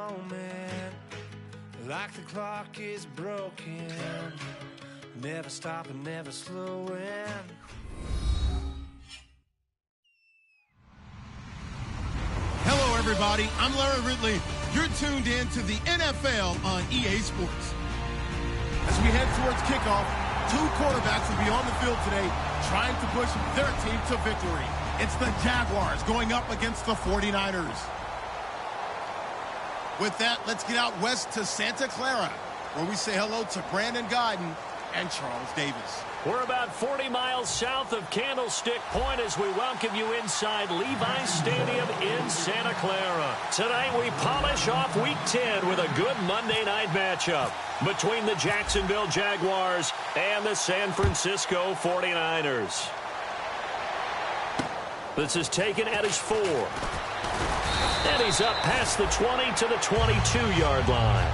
moment, like the clock is broken, never stopping, never slowing. Hello, everybody. I'm Larry Ridley. You're tuned in to the NFL on EA Sports. As we head towards kickoff, two quarterbacks will be on the field today trying to push their team to victory. It's the Jaguars going up against the 49ers. With that, let's get out west to Santa Clara, where we say hello to Brandon Godden and Charles Davis. We're about 40 miles south of Candlestick Point as we welcome you inside Levi's Stadium in Santa Clara. Tonight we polish off Week 10 with a good Monday night matchup between the Jacksonville Jaguars and the San Francisco 49ers. This is taken at his 4. And he's up past the 20 to the 22-yard line.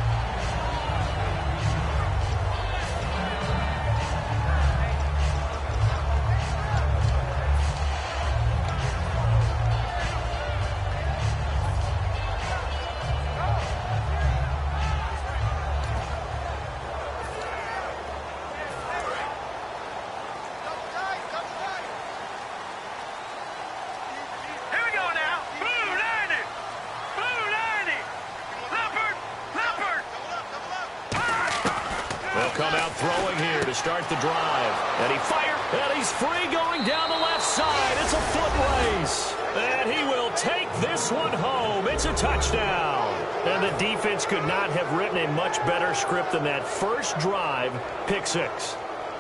Come out throwing here to start the drive. And he fired, and he's free going down the left side. It's a foot race. And he will take this one home. It's a touchdown. And the defense could not have written a much better script than that first drive, pick 6.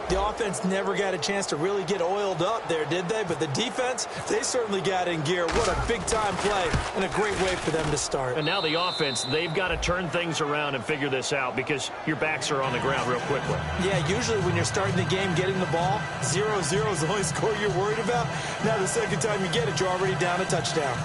The offense never got a chance to really get oiled up there, did they? But the defense, they certainly got in gear. What a big-time play and a great way for them to start. And now the offense, they've got to turn things around and figure this out because your backs are on the ground real quickly. Yeah, usually when you're starting the game, getting the ball, 0-0 is the only score you're worried about. Now the second time you get it, you're already down a touchdown.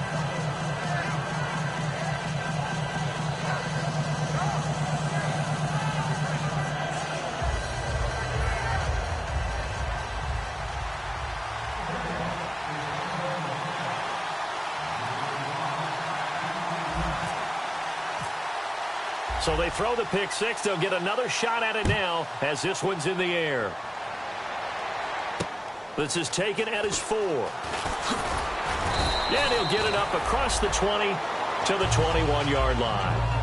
So they throw the pick 6. They'll get another shot at it now as this one's in the air. This is taken at his 4. And he'll get it up across the 20 to the 21-yard line.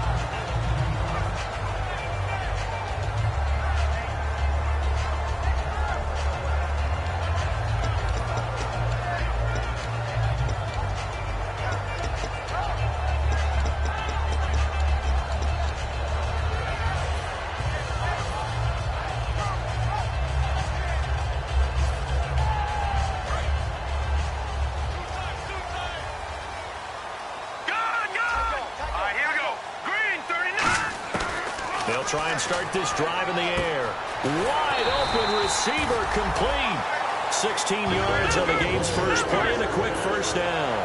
They'll try and start this drive in the air. Wide open receiver complete. 16 yards on the game's first play and a quick first down.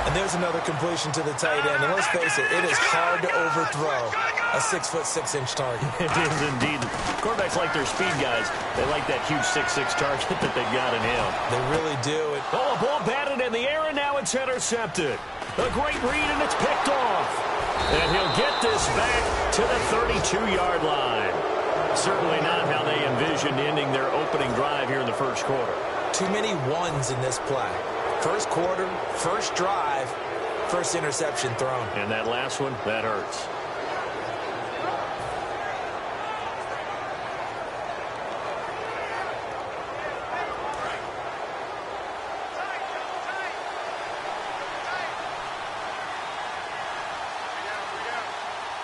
And there's another completion to the tight end. And let's face it, it is hard to overthrow a 6'6" target. It is indeed. Quarterbacks like their speed guys. They like that huge 6'6" target that they've got in him. They really do. Oh, a ball batted in the air, and now it's intercepted. A great read, and it's picked off. And he'll get this back to the 32-yard line. Certainly not how they envisioned ending their opening drive here in the first quarter. Too many ones in this play. First quarter, first drive, first interception thrown. And that last one, that hurts.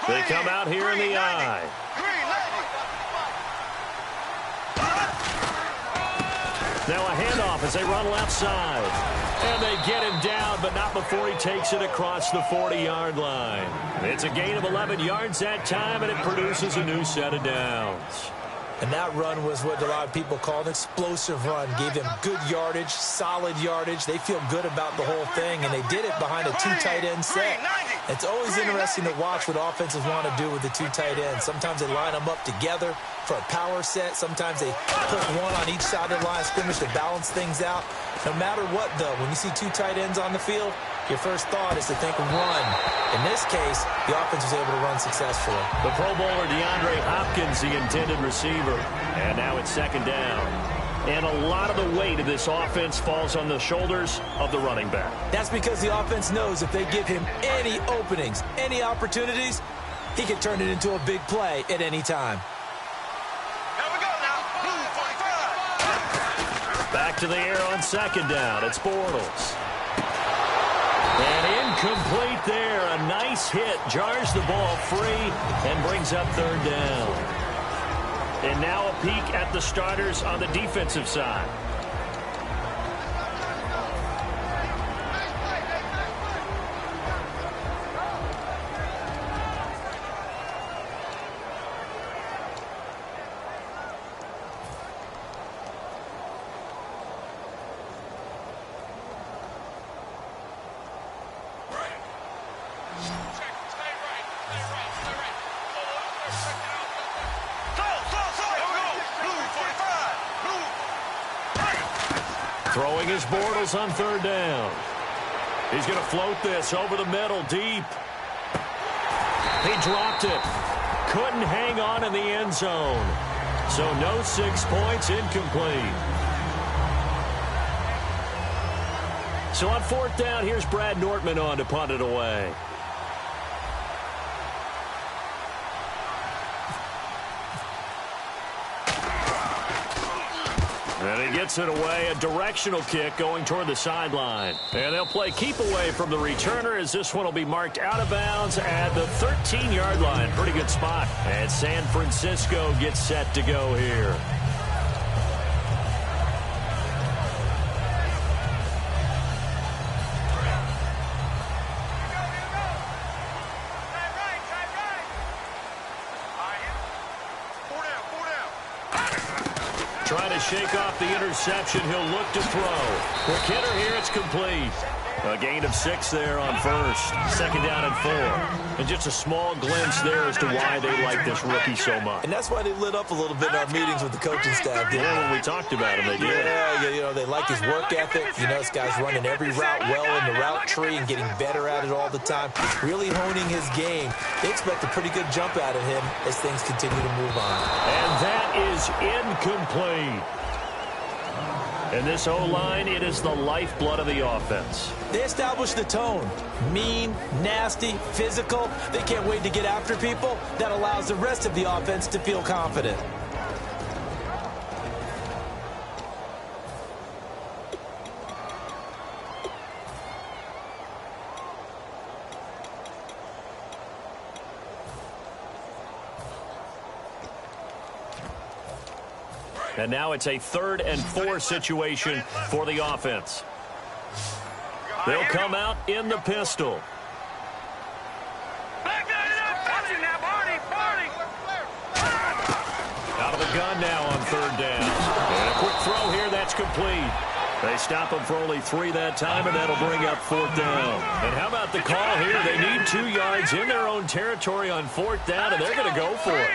They come out here in the eye. Now a handoff as they run left side. And they get him down, but not before he takes it across the 40-yard line. It's a gain of 11 yards that time, and it produces a new set of downs. And that run was what a lot of people call an explosive run. Gave them good yardage, solid yardage. They feel good about the whole thing, and they did it behind a 2 tight end set. It's always interesting to watch what offenses want to do with the 2 tight ends. Sometimes they line them up together for a power set. Sometimes they put one on each side of the line of scrimmage to balance things out. No matter what, though, when you see 2 tight ends on the field, your first thought is to think run. In this case, the offense was able to run successfully. The Pro Bowler DeAndre Hopkins, the intended receiver. And now it's second down. And a lot of the weight of this offense falls on the shoulders of the running back. That's because the offense knows if they give him any openings, any opportunities, he can turn it into a big play at any time. Here we go now. Blue 45. Back to the air on second down. It's Bortles. And incomplete there. A nice hit. Jars the ball free and brings up third down. And now a peek at the starters on the defensive side. Throwing his Bortles on third down. He's going to float this over the middle deep. He dropped it. Couldn't hang on in the end zone. So no 6 points, incomplete. So on fourth down, here's Brad Nortman on to punt it away. And he gets it away, a directional kick going toward the sideline. And they'll play keep away from the returner as this one will be marked out of bounds at the 13-yard line. Pretty good spot. And San Francisco gets set to go here. Trying to shake off the interception. He'll look to throw. For Kidder here, it's complete. A gain of 6 there on first. Second down and 4. And just a small glimpse there as to why they like this rookie so much. And that's why they lit up a little bit in our meetings with the coaching staff. Yeah, when we talked about him, they did. Yeah, you know, they like his work ethic. You know, this guy's running every route well in the route tree and getting better at it all the time. Really honing his game. They expect a pretty good jump out of him as things continue to move on. And that is incomplete. And this O-line, it is the lifeblood of the offense. They establish the tone. Mean, nasty, physical. They can't wait to get after people. That allows the rest of the offense to feel confident. And now it's a 3rd and 4 situation for the offense. They'll come out in the pistol. Out of the gun now on 3rd down. And a quick throw here, that's complete. They stop him for only 3 that time, and that'll bring up 4th down. And how about the call here? They need 2 yards in their own territory on 4th down, and they're going to go for it.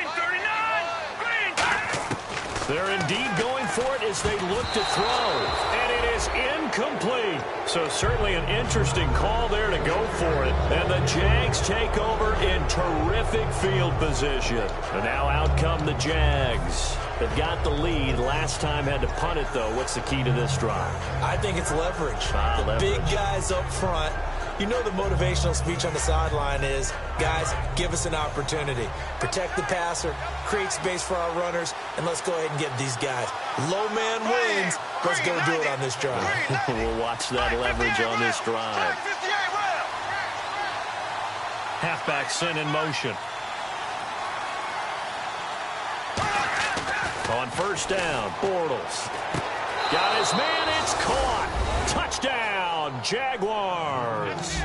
They're indeed going for it as they look to throw. And it is incomplete. So certainly an interesting call there to go for it. And the Jags take over in terrific field position. And now out come the Jags. They've got the lead. Last time had to punt it, though. What's the key to this drive? I think it's leverage. The big guys up front. You know the motivational speech on the sideline is, guys, give us an opportunity. Protect the passer, create space for our runners, and let's go ahead and get these guys. Low man wins. Let's go do it on this drive. We'll watch that leverage on this drive. Halfback sent in motion. On 1st down, Bortles. Got his man, it's caught. Touchdown, Jaguars.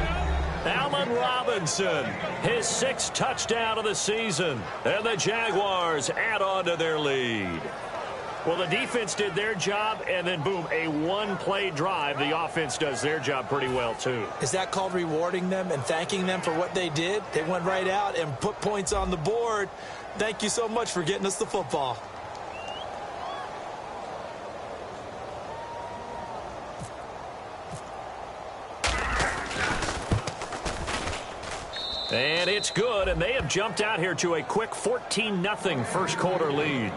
Allen Robinson, his 6th touchdown of the season. And the Jaguars add on to their lead. Well, the defense did their job, and then, boom, a one-play drive. The offense does their job pretty well, too. Is that called rewarding them and thanking them for what they did? They went right out and put points on the board. Thank you so much for getting us the football. And it's good, and they have jumped out here to a quick 14-0 first quarter lead.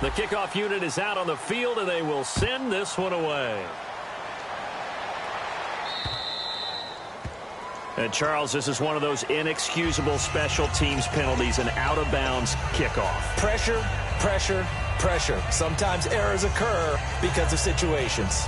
The kickoff unit is out on the field, and they will send this one away. And, Charles, this is one of those inexcusable special teams penalties, an out-of-bounds kickoff. Pressure, pressure, pressure. Sometimes errors occur because of situations.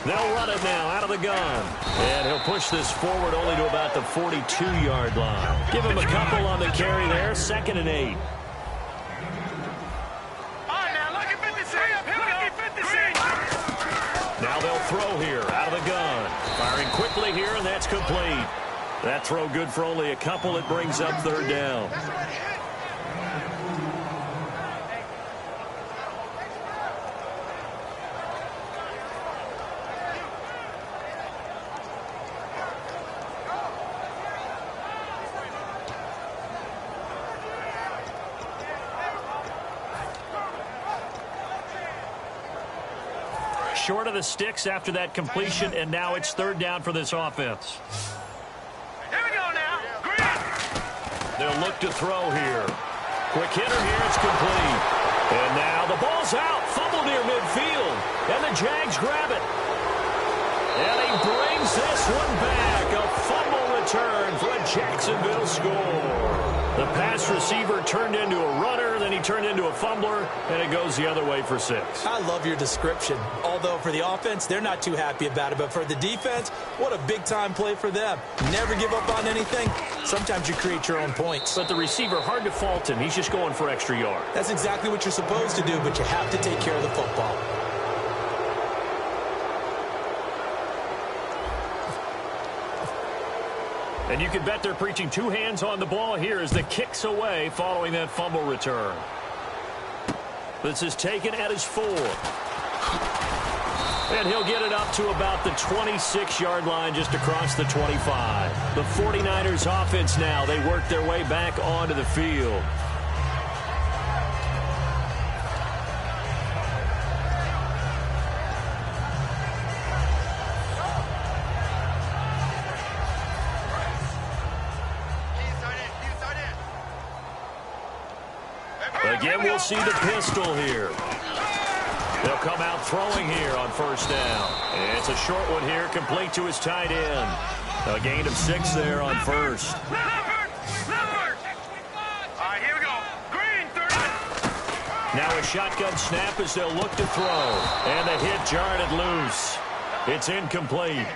They'll run it now out of the gun. And he'll push this forward only to about the 42-yard line. Give him a couple on the carry there. 2nd and 8. Now they'll throw here out of the gun. Firing quickly here, and that's complete. That throw good for only a couple. It brings up 3rd down. Short of the sticks after that completion, and now it's 3rd down for this offense. Here we go now. Green. They'll look to throw here. Quick hitter here, it's complete. And now the ball's out, fumble near midfield, and the Jags grab it. And he brings this one back, a fumble return for a Jacksonville score. The pass receiver turned into a runner, then he turned into a fumbler, and it goes the other way for 6. I love your description. Although for the offense, they're not too happy about it. But for the defense, what a big-time play for them. Never give up on anything. Sometimes you create your own points. But the receiver, hard to fault him. He's just going for extra yard. That's exactly what you're supposed to do, but you have to take care of the football. And you can bet they're preaching 2 hands on the ball here as the kick's away following that fumble return. This is taken at his 4. And he'll get it up to about the 26-yard line just across the 25. The 49ers offense now, they work their way back onto the field. Again, we'll see the pistol here. They'll come out throwing here on 1st down. And it's a short one here, complete to his tight end. A gain of 6 there on 1st. All right, here we go. Green, 30. Now a shotgun snap as they'll look to throw. And the hit jarred it loose. It's incomplete.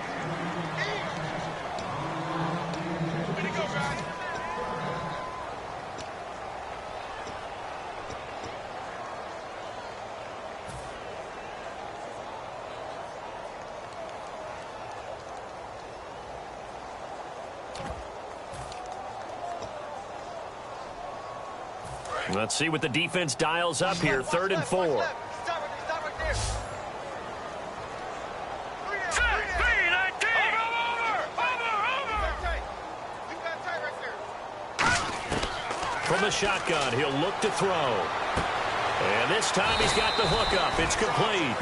Let's see what the defense dials up here. 3rd and 4. Stop right there. From the shotgun, he'll look to throw. And this time he's got the hook up. It's complete.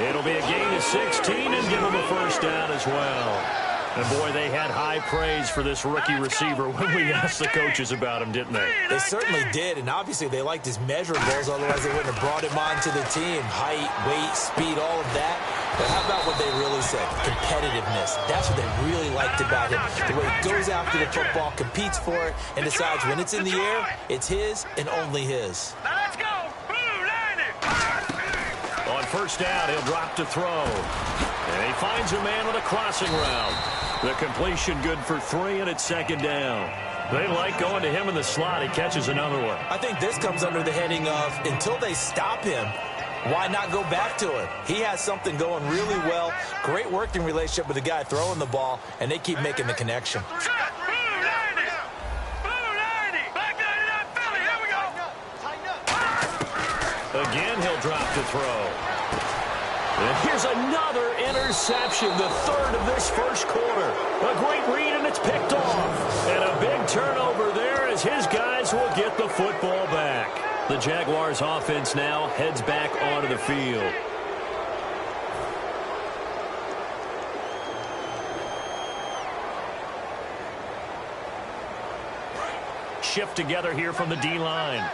It'll be a gain of 16 and give him a 1st down as well. And, boy, they had high praise for this rookie receiver when we asked the coaches about him, didn't they? They certainly did, and obviously they liked his measurables, otherwise they wouldn't have brought him onto the team. Height, weight, speed, all of that. But how about what they really said? Competitiveness. That's what they really liked about him. The way he goes after the football, competes for it, and decides when it's in the air, it's his and only his. Now let's go. Blue, line it. On first down, he'll drop to throw. And he finds a man on a crossing route. The completion good for 3, and it's second down. They like going to him in the slot. He catches another one. I think this comes under the heading of until they stop him, why not go back to him? He has something going really well. Great working relationship with the guy throwing the ball, and they keep making the connection. Again, he'll drop to throw. And here's another interception, the third of this first quarter. A great read, and it's picked off. And a big turnover there as his guys will get the football back. The Jaguars offense now heads back onto the field. Shift together here from the D-line.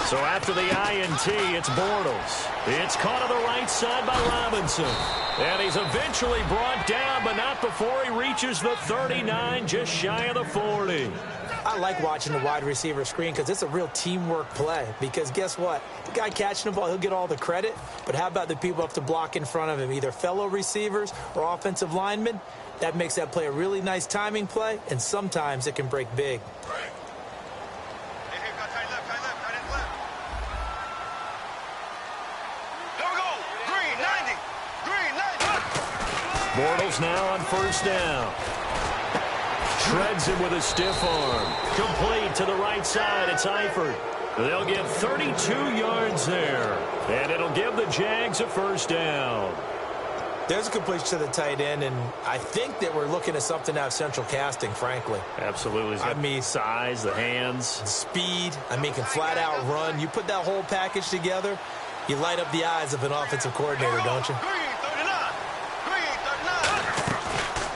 So after the INT, it's Bortles. It's caught on the right side by Robinson. And he's eventually brought down, but not before he reaches the 39, just shy of the 40. I like watching the wide receiver screen because it's a real teamwork play. Because guess what? The guy catching the ball, he'll get all the credit. But how about the people up to block in front of him, either fellow receivers or offensive linemen? That makes that play a really nice timing play, and sometimes it can break big. Bortles now on first down. Shreds him with a stiff arm. Complete to the right side. It's Eifert. They'll get 32 yards there. And it'll give the Jags a first down. There's a completion to the tight end, and I think that we're looking at something out of central casting, frankly. Absolutely. I mean, size, the hands. Speed. I mean, can flat out run. You put that whole package together, you light up the eyes of an offensive coordinator, don't you?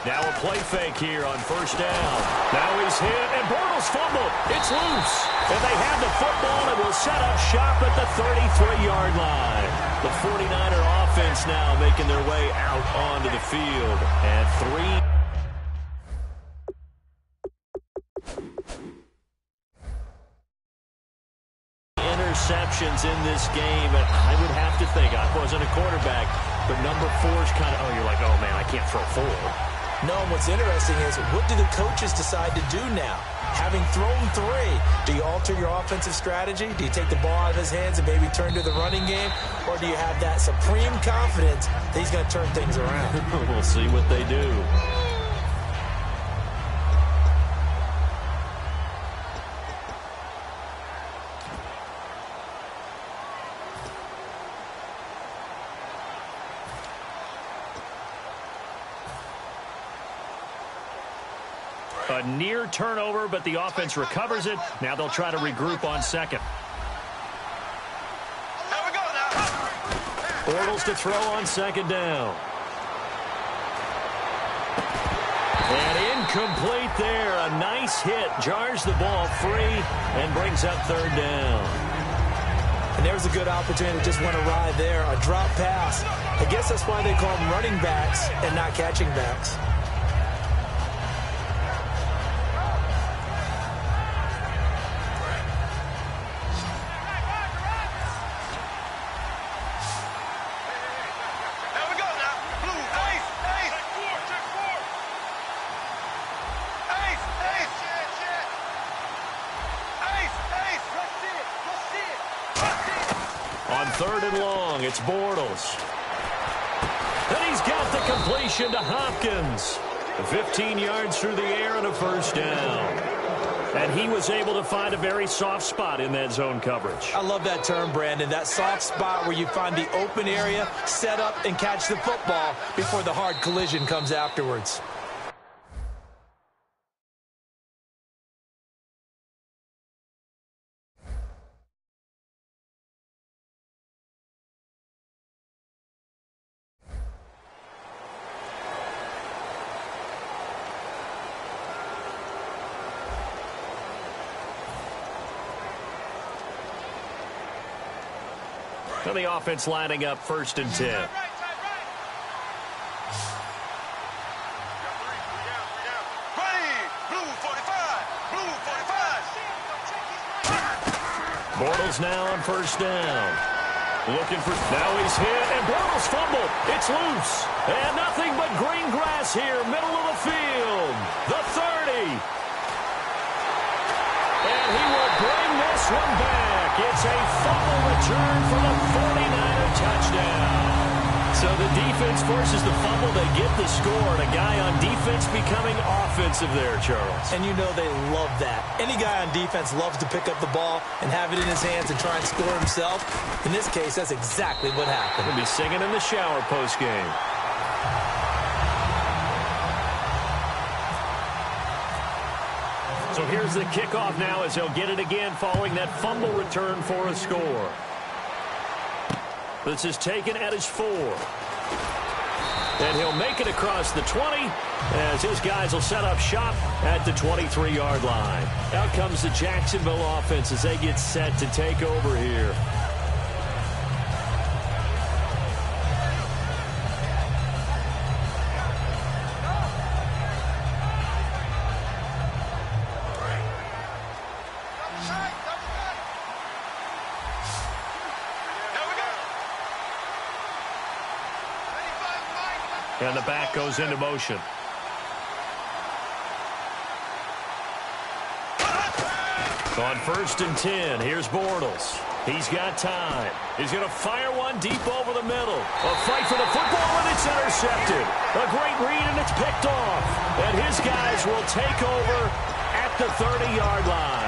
Now a play fake here on first down. Now he's hit, and Bortles fumbled. It's loose. And they have the football and will set up shop at the 33-yard line. The 49er offense now making their way out onto the field. And 3 interceptions in this game. And I would have to think, I wasn't a quarterback, but number 4's kind of, you're like, oh, man, I can't throw 4. No, and what's interesting is what do the coaches decide to do now? Having thrown 3, do you alter your offensive strategy? Do you take the ball out of his hands and maybe turn to the running game? Or do you have that supreme confidence that he's going to turn things around? We'll see what they do. A near turnover, but the offense recovers it. Now they'll try to regroup on second. There we go now. Bortles to throw on second down. And incomplete there. A nice hit. Jars the ball free and brings up third down. And there's a good opportunity to just went awry there. A drop pass. I guess that's why they call them running backs and not catching backs. Third and long, it's Bortles. And he's got the completion to Hopkins. 15 yards through the air and a first down. And he was able to find a very soft spot in that zone coverage. I love that term, Brandon. That soft spot where you find the open area, set up, and catch the football before the hard collision comes afterwards. So the offense lining up first and 10. Ready, blue 45, blue 45. Bortles now on first down. Looking for, now he's hit, and Bortles fumbled. It's loose, and nothing but green grass here, middle of the field. The 30. And he will bring this one back. It's a fumble return for the 49er touchdown. So the defense forces the fumble. They get the score, and a guy on defense becoming offensive there, Charles. And you know they love that. Any guy on defense loves to pick up the ball and have it in his hands and try and score himself. In this case, that's exactly what happened. He'll be singing in the shower post-game. So here's the kickoff now as he'll get it again following that fumble return for a score. This is taken at his 4. And he'll make it across the 20 as his guys will set up shop at the 23-yard line. Out comes the Jacksonville offense as they get set to take over here. And the back goes into motion. On first and 10, here's Bortles. He's got time. He's going to fire one deep over the middle. A fight for the football, and it's intercepted. A great read, and it's picked off. And his guys will take over at the 30-yard line.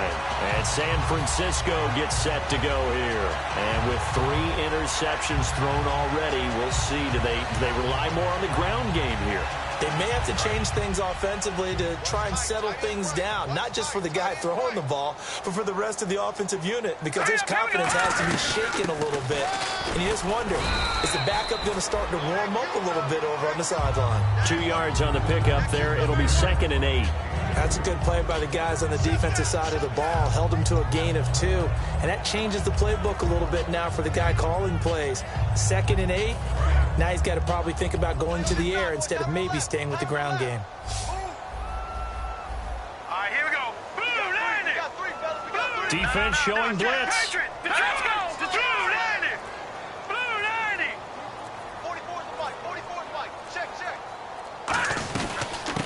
And San Francisco gets set to go here. And with 3 interceptions thrown already, we'll see. Do they rely more on the ground game here? They may have to change things offensively to try and settle things down, not just for the guy throwing the ball, but for the rest of the offensive unit, because his confidence has to be shaken a little bit. And you just wonder, is the backup going to start to warm up a little bit over on the sideline? 2 yards on the pickup there. It'll be 2nd and 8. That's a good play by the guys on the defensive side of the ball. Held them to a gain of 2. And that changes the playbook a little bit now for the guy calling plays. 2nd and 8. Now he's got to probably think about going to the air instead of maybe staying with the ground game. All right, here we go. Blue, landing. Defense showing blitz. Let's go. Blue, landing. Blue, landing. 44 is white. 44 is white. Check.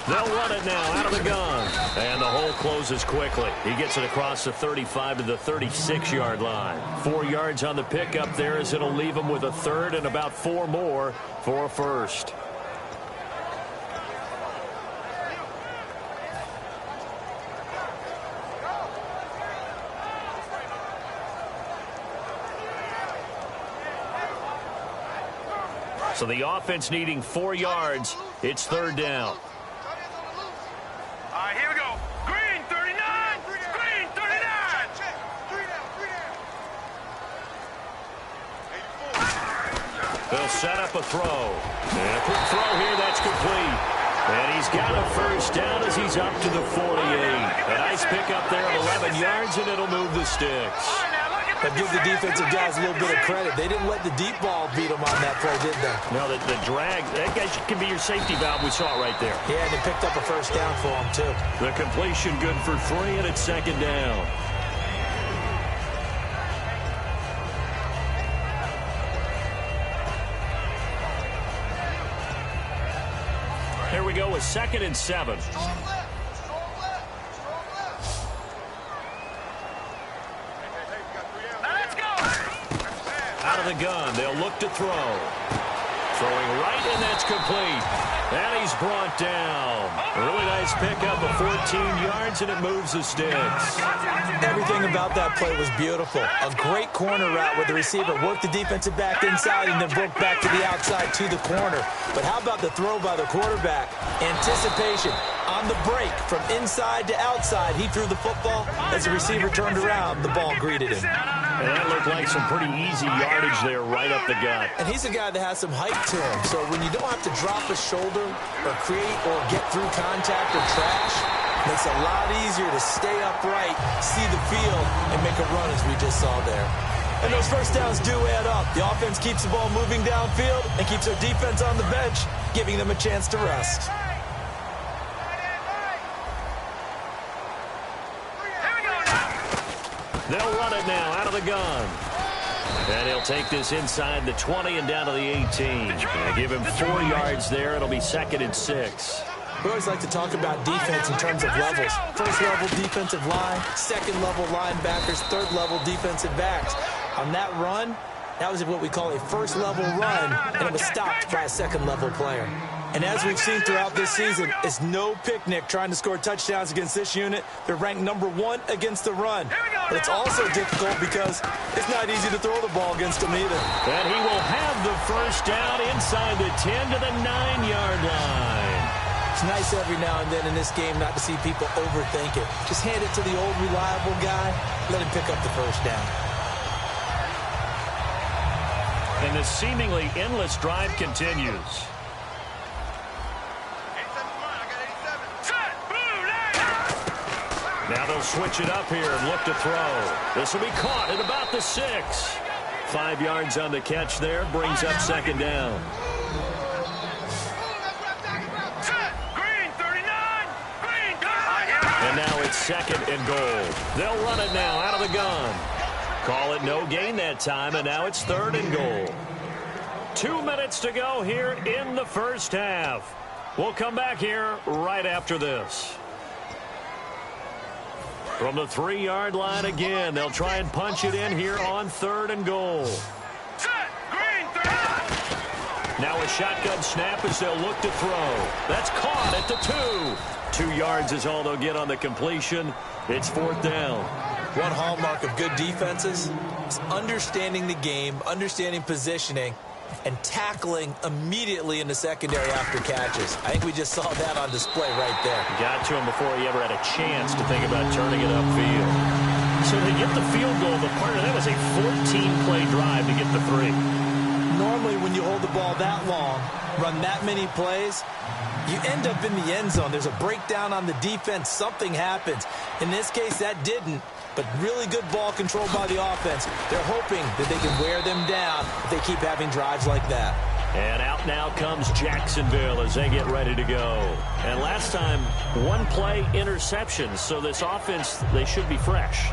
They'll run it now out of the gun. And the hole closes quickly. He gets it across the 35 to the 36-yard line. 4 yards on the pickup there as it'll leave him with a 3rd and about 4 more for a first. So the offense needing 4 yards. It's 3rd down. All right, here we go. Green, 39. Green, 39. They'll set up a throw. And a quick throw here, that's complete. And he's got a first down as he's up to the 48. A nice pickup there of 11 yards, and it'll move the sticks. But give the defensive guys a little bit of credit. They didn't let the deep ball beat them on that play, did they? No, the drag, that guy can be your safety valve. We saw it right there. Yeah, and they picked up a first down for him, too. The completion good for 3, and it's 2nd down. Here we go with 2nd and 7. Out of the gun, they'll look to throw. Throwing right, and that's complete. And he's brought down. A really nice pickup of 14 yards, and it moves the sticks. Everything about that play was beautiful. A great corner route where the receiver worked the defensive back inside and then broke back to the outside to the corner. But how about the throw by the quarterback? Anticipation on the break from inside to outside. He threw the football. As the receiver turned around, the ball greeted him. And that looked like some pretty easy yardage there right up the gut. And he's a guy that has some height to him. So when you don't have to drop a shoulder or create or get through contact or trash, it makes it a lot easier to stay upright, see the field, and make a run as we just saw there. And those first downs do add up. The offense keeps the ball moving downfield and keeps their defense on the bench, giving them a chance to rest. They'll run it now out of the gun. And he'll take this inside the 20 and down to the 18. They give him 4 yards there. It'll be 2nd and 6. We always like to talk about defense in terms of levels. First level defensive line, second level linebackers, third level defensive backs. On that run, that was what we call a first level run, and it was stopped by a second level player. And as we've seen throughout this season, it's no picnic trying to score touchdowns against this unit. They're ranked number 1 against the run. But it's also difficult because it's not easy to throw the ball against them either. And he will have the first down inside the 10 to the 9-yard line. It's nice every now and then in this game not to see people overthink it. Just hand it to the old reliable guy. Let him pick up the first down. And the seemingly endless drive continues. Now they'll switch it up here and look to throw. This will be caught at about the 6. 5 yards on the catch there. Brings up 2nd down. And now it's 2nd and goal. They'll run it now out of the gun. Call it no gain that time, and now it's 3rd and goal. 2 minutes to go here in the first half. We'll come back here right after this. From the 3-yard line again, they'll try and punch it in here on 3rd and goal. Now a shotgun snap as they'll look to throw. That's caught at the 2. 2 yards is all they'll get on the completion. It's 4th down. One hallmark of good defenses is understanding the game, understanding positioning, and tackling immediately in the secondary after catches. I think we just saw that on display right there. Got to him before he ever had a chance to think about turning it upfield. So they get the field goal, but part of that was a 14-play drive to get the 3. Normally when you hold the ball that long, run that many plays, you end up in the end zone. There's a breakdown on the defense. Something happens. In this case, that didn't. But really good ball control by the offense. They're hoping that they can wear them down if they keep having drives like that. And out now comes Jacksonville as they get ready to go. And last time, 1-play interceptions. So this offense, they should be fresh.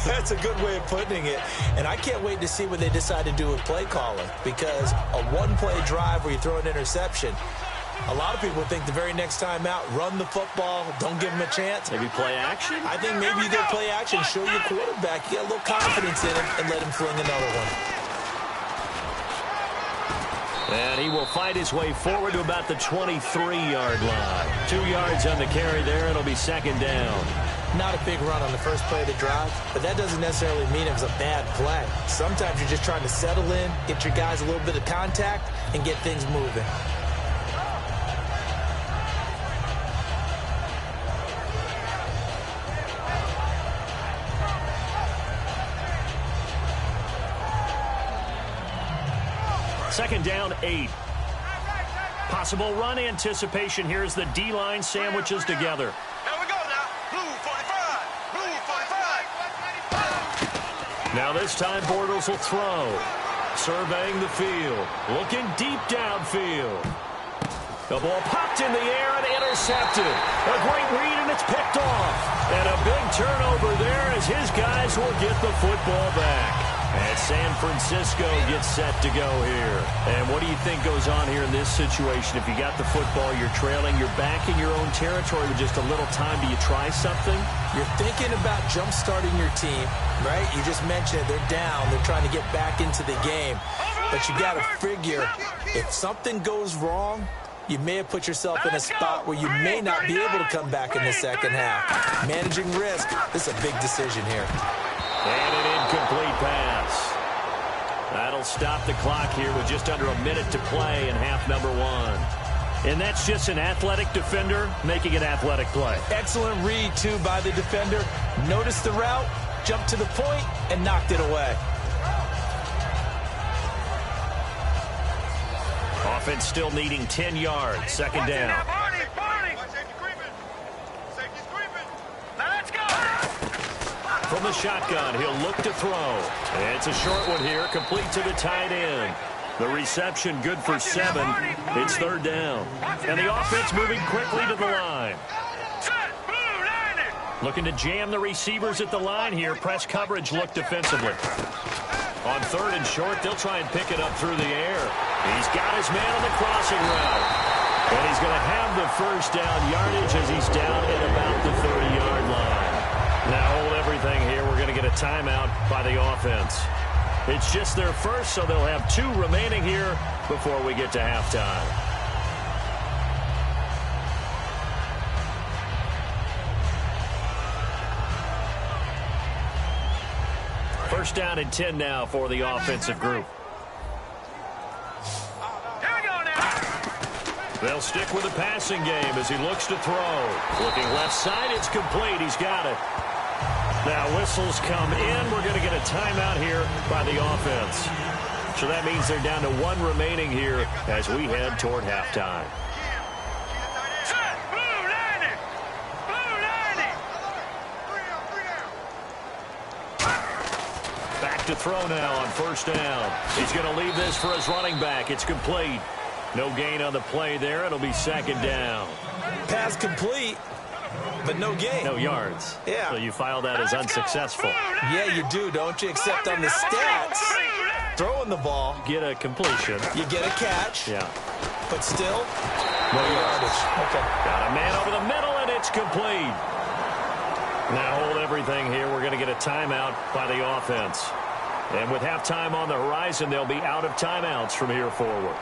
That's a good way of putting it. And I can't wait to see what they decide to do with play calling. Because a 1-play drive where you throw an interception, a lot of people think the very next time out, run the football, don't give them a chance. Maybe play action? I think maybe you go play action, show your quarterback, you get a little confidence in him, and let him fling another one. And he will fight his way forward to about the 23-yard line. 2 yards on the carry there. It'll be 2nd down. Not a big run on the first play of the drive, but that doesn't necessarily mean it was a bad play. Sometimes you're just trying to settle in, get your guys a little bit of contact, and get things moving. Second down, 8. Possible run anticipation here as the D-line sandwiches together. Here we go now. Blue 45. Blue 45. Now this time Bortles will throw. Surveying the field. Looking deep downfield. The ball popped in the air and intercepted. A great read and it's picked off. And a big turnover there as his guys will get the football back. And San Francisco gets set to go here. And what do you think goes on here in this situation? If you got the football, you're trailing, you're back in your own territory with just a little time. Do you try something? You're thinking about jump-starting your team, right? You just mentioned it. They're down. They're trying to get back into the game. But you got to figure, if something goes wrong, you may have put yourself in a spot where you may not be able to come back in the second half. Managing risk, this is a big decision here. And an incomplete pass. That'll stop the clock here with just under a minute to play in half number 1. And that's just an athletic defender making an athletic play. Excellent read, too, by the defender. Noticed the route, jumped to the point, and knocked it away. Offense still needing 10 yards. 2nd down. From the shotgun, he'll look to throw. And it's a short one here, complete to the tight end. The reception good for 7. It's 3rd down. And the offense moving quickly to the line. Looking to jam the receivers at the line here. Press coverage look defensively. On 3rd and short, they'll try and pick it up through the air. He's got his man on the crossing route. And he's going to have the first down yardage as he's down at about the 30-yard line. Now hold everything here. We're going to get a timeout by the offense. It's just their first, so they'll have 2 remaining here before we get to halftime. First down and 10 now for the offensive group. Here we go now. They'll stick with the passing game as he looks to throw. Looking left side, it's complete. He's got it. Now whistles come in. We're going to get a timeout here by the offense. So that means they're down to 1 remaining here as we head toward halftime. Set. Blue 90. Blue 90. Back to throw now on first down. He's going to leave this for his running back. It's complete. No gain on the play there. It'll be 2nd down. Pass complete, but no gain. No yards. Yeah. So you file that as unsuccessful. Yeah, you do, don't you? Except on the stats, throwing the ball, Get a completion. you get a catch, Yeah. but still, no yardage. Okay. Got a man over the middle, and it's complete. Now hold everything here. We're going to get a timeout by the offense. And with halftime on the horizon, they'll be out of timeouts from here forward.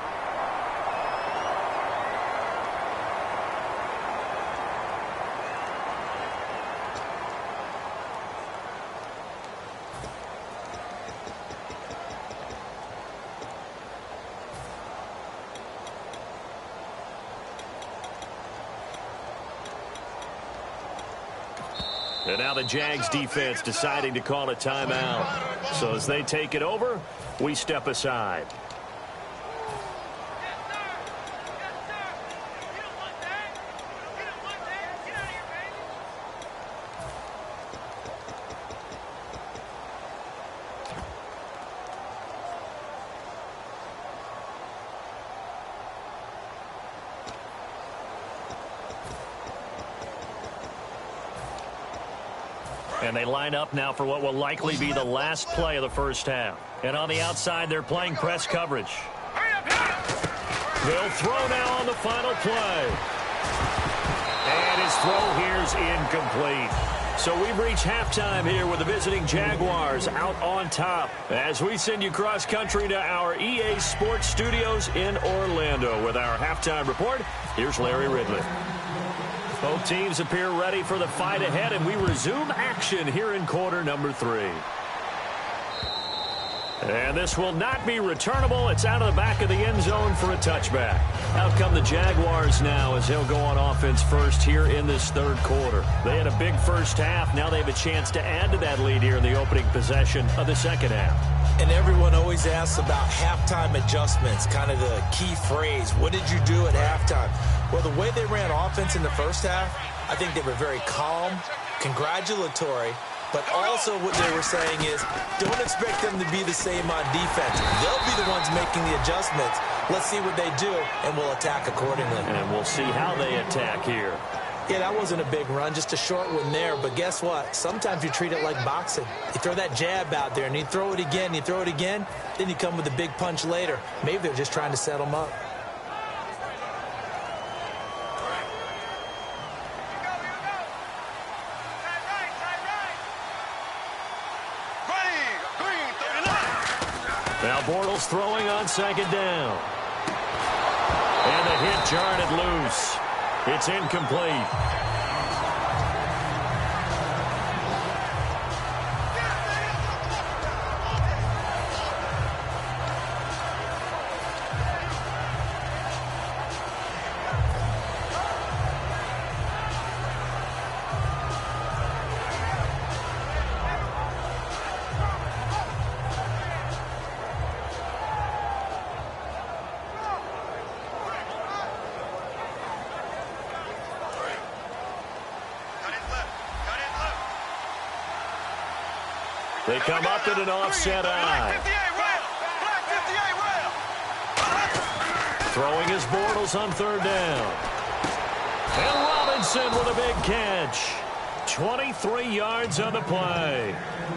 And now the Jags defense deciding to call a timeout. So as they take it over, we step aside. And they line up now for what will likely be the last play of the first half. And on the outside, they're playing press coverage. They'll throw now on the final play. And his throw here's incomplete. So we've reached halftime here with the visiting Jaguars out on top. As we send you cross country to our EA Sports Studios in Orlando with our halftime report. Here's Larry Ridley. Both teams appear ready for the fight ahead, and we resume action here in quarter number 3. And this will not be returnable. It's out of the back of the end zone for a touchback. Out come the Jaguars now as they'll go on offense first here in this 3rd quarter. They had a big first half. Now they have a chance to add to that lead here in the opening possession of the 2nd half. And everyone always asks about halftime adjustments, kind of the key phrase. What did you do at halftime? Well, the way they ran offense in the first half, I think they were very calm, congratulatory, but also what they were saying is don't expect them to be the same on defense. They'll be the ones making the adjustments. Let's see what they do, and we'll attack accordingly. And we'll see how they attack here. Yeah, that wasn't a big run, just a short one there. But guess what? Sometimes you treat it like boxing. You throw that jab out there, and you throw it again, then you come with a big punch later. Maybe they're just trying to set them up. Now Bortles throwing on 2nd down. And the hit jarred it loose. It's incomplete. They come up in an offset eye. Throwing his Bortles on 3rd down. And Robinson with a big catch. 23 yards on the play.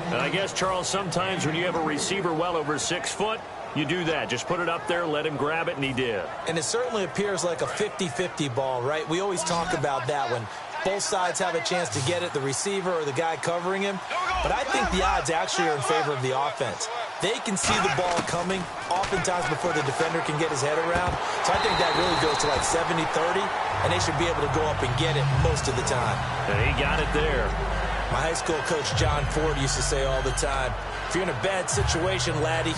And I guess, Charles, sometimes when you have a receiver well over 6 foot, you do that. Just put it up there, let him grab it, and he did. And it certainly appears like a 50-50 ball, right? We always talk about that when both sides have a chance to get it, the receiver or the guy covering him. But I think the odds actually are in favor of the offense. They can see the ball coming oftentimes before the defender can get his head around. So I think that really goes to like 70-30, and they should be able to go up and get it most of the time. And he got it there. My high school coach, John Ford, used to say all the time, if you're in a bad situation, laddie,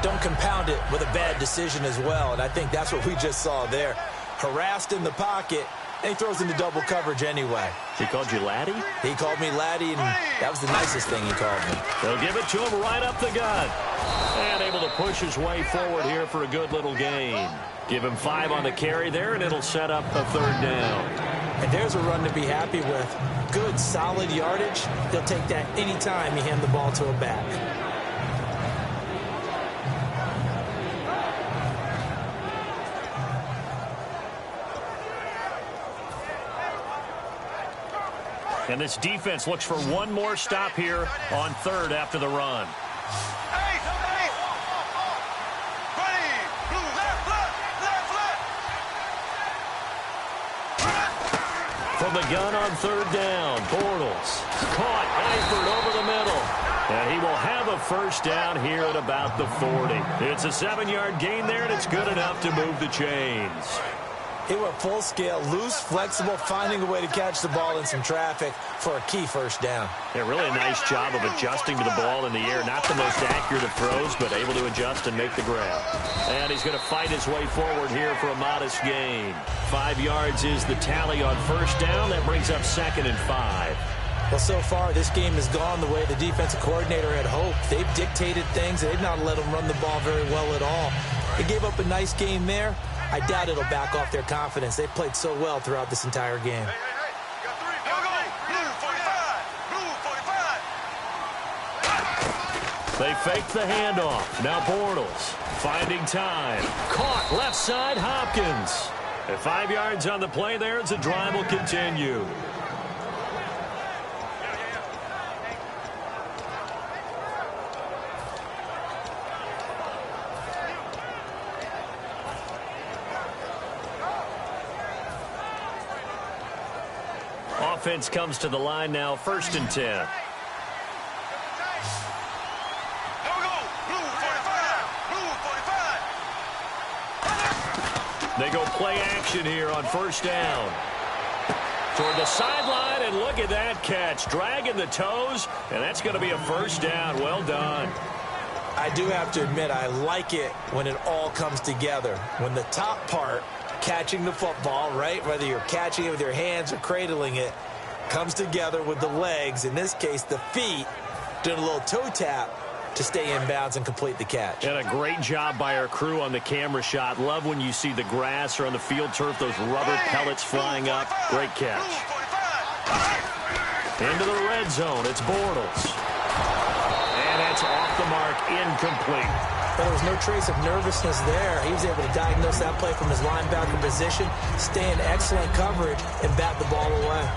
don't compound it with a bad decision as well. And I think that's what we just saw there. Harassed in the pocket, and he throws into double coverage anyway. He called you laddie? He called me laddie, and that was the nicest thing he called me. They'll give it to him right up the gut. And able to push his way forward here for a good little gain. Give him 5 on the carry there, and it'll set up a 3rd down. And there's a run to be happy with. Good, solid yardage. He'll take that anytime you hand the ball to a back. And this defense looks for one more stop here on 3rd after the run. From the gun on 3rd down, Bortles caught Eifert over the middle. And he will have a 1st down here at about the 40. It's a 7-yard gain there, and it's good enough to move the chains. He went full scale, loose, flexible, finding a way to catch the ball in some traffic for a key 1st down. Yeah, really a nice job of adjusting to the ball in the air. Not the most accurate of throws, but able to adjust and make the grab. And he's going to fight his way forward here for a modest gain. 5 yards is the tally on 1st down. That brings up 2nd and 5. Well, so far, this game has gone the way the defensive coordinator had hoped. They've dictated things, and they've not let him run the ball very well at all. They gave up a nice game there. I doubt it'll back off their confidence. They've played so well throughout this entire game. They fake the handoff. Now Bortles finding time. Caught left side, Hopkins. At 5 yards on the play there as the drive will continue. Offense comes to the line now, 1st and 10. They go play action here on 1st down. Toward the sideline, and look at that catch. Dragging the toes, and that's going to be a 1st down. Well done. I do have to admit, I like it when it all comes together. When the top part, catching the football, right, whether you're catching it with your hands or cradling it, comes together with the legs, in this case the feet, doing a little toe tap to stay in bounds and complete the catch. And a great job by our crew on the camera shot. Love when you see the grass or on the field turf, those rubber pellets flying up. Great catch. Into the red zone, it's Bortles. And that's off the mark, incomplete. But there was no trace of nervousness there. He was able to diagnose that play from his linebacker position, stay in excellent coverage, and bat the ball away.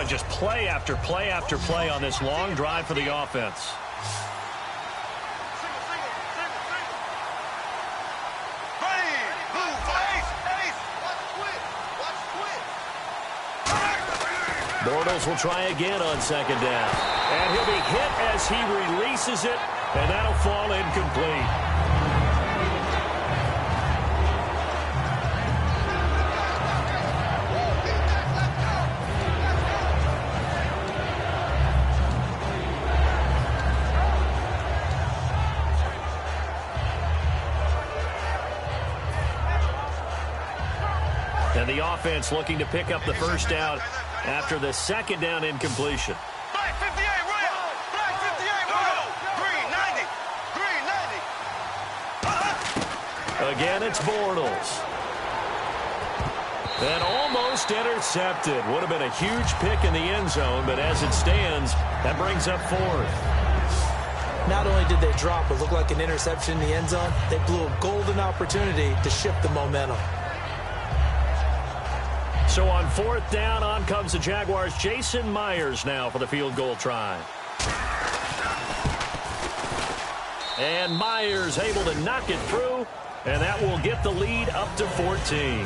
Just play after play after play on this long drive for the offense. Bortles will try again on 2nd down. And he'll be hit as he releases it, and that'll fall incomplete. And the offense looking to pick up the 1st down after the 2nd down incompletion. Black 58, Ryan! Black 58, Ryan! Green 90! Green 90! Again, it's Bortles. And almost intercepted. Would have been a huge pick in the end zone, but as it stands, that brings up 4th. Not only did they drop what looked like an interception in the end zone, they blew a golden opportunity to shift the momentum. So on 4th down, on comes the Jaguars' Jason Myers now for the field goal try. And Myers able to knock it through, and that will get the lead up to 14.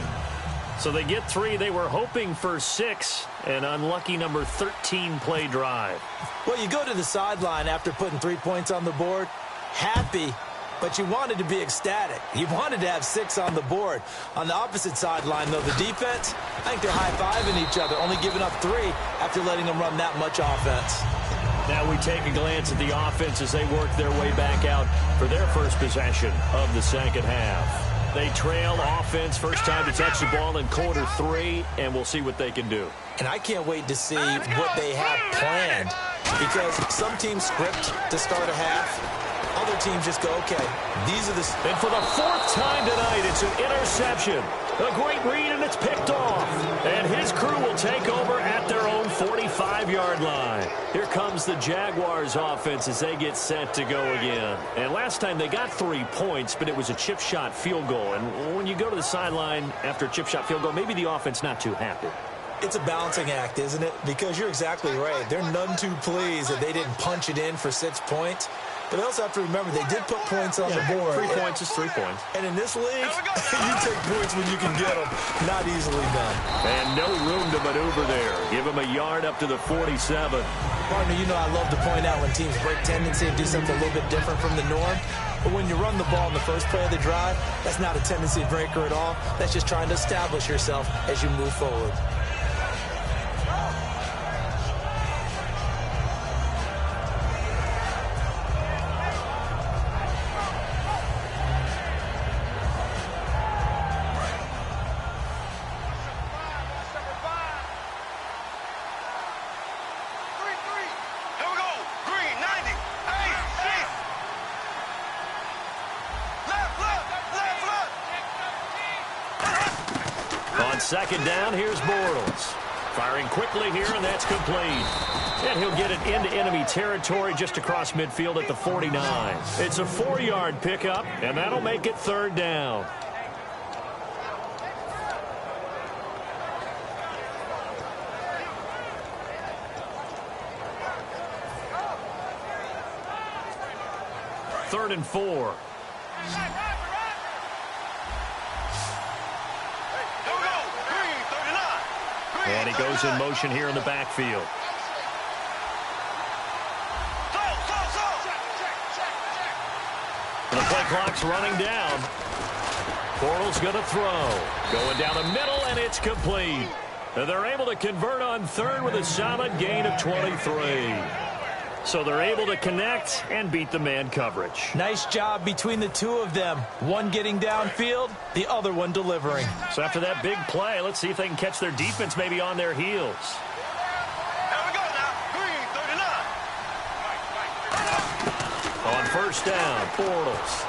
So they get 3. They were hoping for 6, an unlucky number 13 play drive. Well, you go to the sideline after putting 3 points on the board, happy, but you wanted to be ecstatic. You wanted to have 6 on the board. On the opposite sideline, though, the defense, I think they're high-fiving each other, only giving up 3 after letting them run that much offense. Now we take a glance at the offense as they work their way back out for their first possession of the second half. They trail offense, first time to touch the ball in quarter 3, and we'll see what they can do. And I can't wait to see what they have planned, because some teams script to start a half. Other teams just go, okay, these are the... And for the 4th time tonight, it's an interception. A great read, and it's picked off. And his crew will take over at their own 45-yard line. Here comes the Jaguars offense as they get set to go again. And last time they got 3 points, but it was a chip shot field goal. And when you go to the sideline after a chip shot field goal, maybe the offense not too happy. It's a balancing act, isn't it? Because you're exactly right. They're none too pleased that they didn't punch it in for 6 points. But they also have to remember they did put points on the board. 3 points is 3 points. And in this league, you take points when you can get them. Not easily done. And no room to maneuver there. Give him a yard up to the 47. Partner, you know I love to point out when teams break tendency and do something a little bit different from the norm. But when you run the ball in the first play of the drive, that's not a tendency breaker at all. That's just trying to establish yourself as you move forward. Second down, here's Bortles. Firing quickly here, and that's complete. And he'll get it into enemy territory just across midfield at the 49. It's a 4-yard pickup, and that'll make it 3rd down. Third and 4. And he goes in motion here in the backfield. The play clock's running down. Bortles going to throw. Going down the middle, and it's complete. And they're able to convert on 3rd with a solid gain of 23. So they're able to connect and beat the man coverage. Nice job between the 2 of them. One getting downfield, the other one delivering. So after that big play, let's see if they can catch their defense maybe on their heels. There we go now. Green, 39. On first down, Bortles.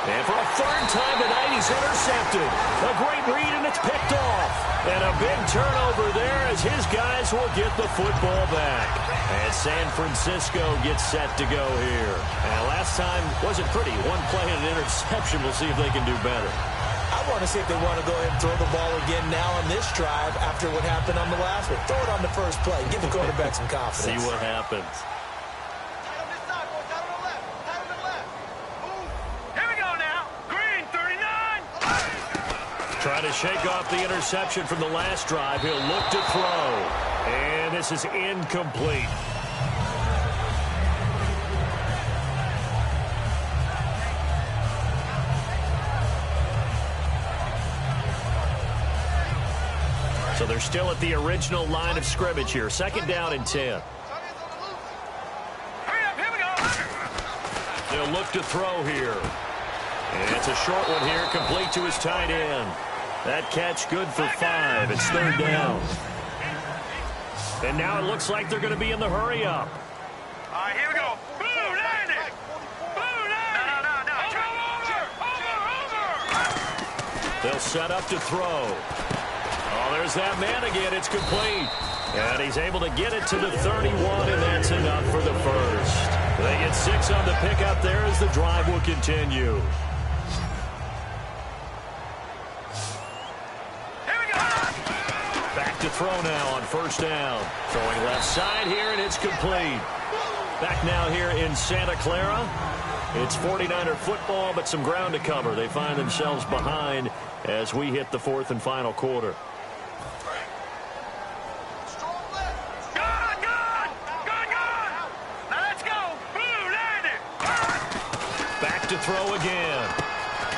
And for a 3rd time tonight, he's intercepted. A great read, and it's picked off. And a big turnover there as his guys will get the football back. And San Francisco gets set to go here. And last time wasn't pretty. 1 play and an interception. We'll see if they can do better. I want to see if they want to go ahead and throw the ball again now on this drive after what happened on the last one. Throw it on the first play. Give the quarterback some confidence. See what happens. Trying to shake off the interception from the last drive. He'll look to throw. And this is incomplete. So they're still at the original line of scrimmage here. 2nd down and 10. They'll look to throw here. And it's a short one here, complete to his tight end. That catch good for 5. It's 3rd down. And now it looks like they're going to be in the hurry-up. All right, here we go. Blue 90. Blue 90. No. Over. They'll set up to throw. Oh, there's that man again. It's complete. And he's able to get it to the 31, and that's enough for the first. They get 6 on the pickup there as the drive will continue. Back to throw now on first down. Throwing left side here, and it's complete. Back now here in Santa Clara. It's 49er football, but some ground to cover. They find themselves behind as we hit the 4th and final quarter. Back to throw again.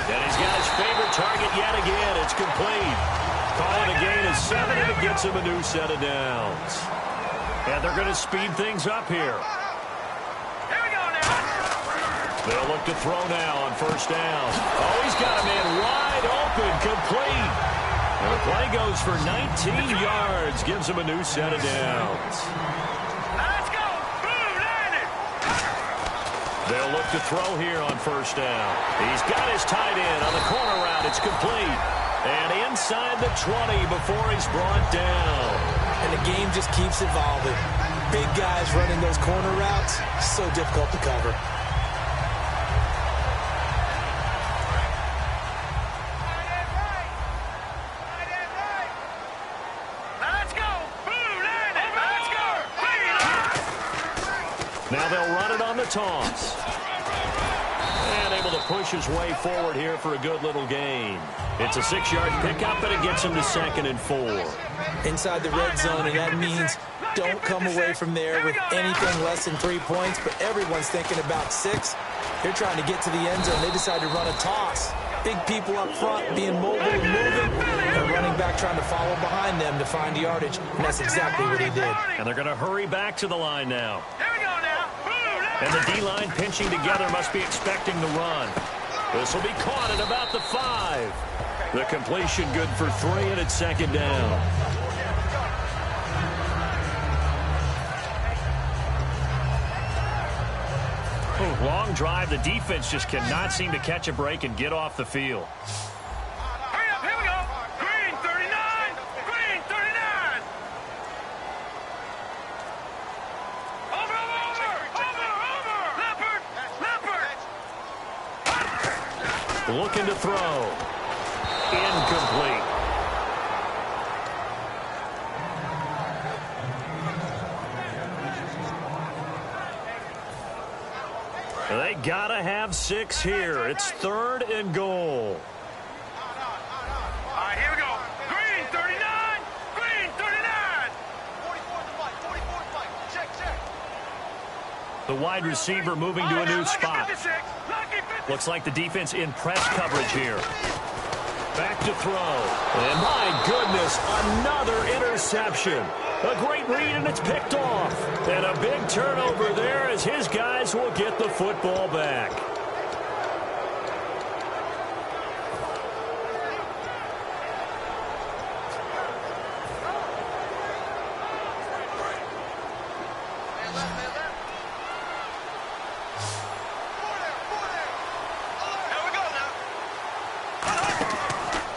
And he's got his favorite target yet again. It's complete. Calling a gain of 7, and it gets him a new set of downs. And they're going to speed things up here. They'll look to throw now on first down. Oh, he's got a man wide open, complete. And the play goes for 19 yards, gives him a new set of downs. Let's go! They'll look to throw here on first down. He's got his tight end on the corner route. It's complete. And inside the 20 before he's brought down. And the game just keeps evolving. Big guys running those corner routes, so difficult to cover. Now they'll run it on the toss. And able to push his way forward here for a good little gain. It's a 6-yard pickup, and it gets him to 2nd and 4. Inside the red zone, and that means don't come away from there with anything less than 3 points, but everyone's thinking about 6. They're trying to get to the end zone. They decide to run a toss. Big people up front being mobile and moving, and running back trying to follow behind them to find yardage, and that's exactly what he did. And they're going to hurry back to the line now. And the D-line pinching together must be expecting the run. This will be caught at about the 5. The completion good for 3, and it's 2nd down. Oh, long drive. The defense just cannot seem to catch a break and get off the field. Hurry up, here we go. Green 39. Green 39. Over. Leopard. Looking to throw. Incomplete. They gotta have 6 here. It's 3rd and goal. All right, here we go. Green 39. Green 39. 44 to fight. 44 to fight. Check. The wide receiver moving to a new spot. Looks like the defense in press coverage here. Back to throw. And my goodness, another interception. A great read, and it's picked off. And a big turnover there as his guys will get the football back.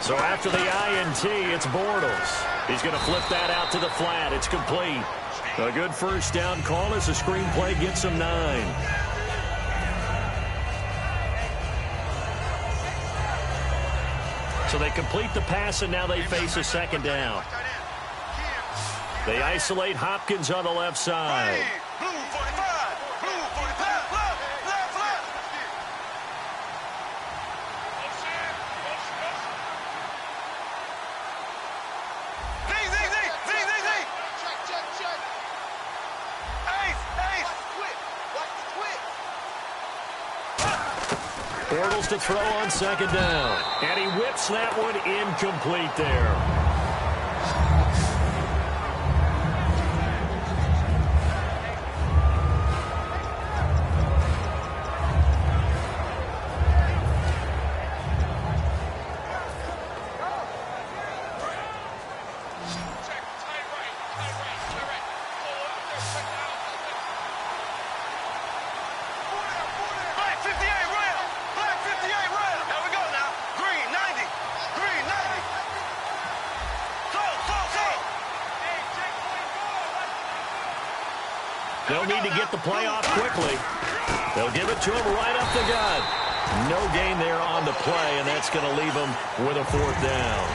So after the INT, it's Bortles. He's going to flip that out to the flat. It's complete. A good first down call as the screenplay gets him 9. So they complete the pass, and now they face a 2nd down. They isolate Hopkins on the left side. Blue 45. Blue 45. Left. Bortles to throw on 2nd down. And he whips that one incomplete there. They'll need to get the play off quickly. They'll give it to him right up the gut. No gain there on the play, and that's going to leave them with a 4th down.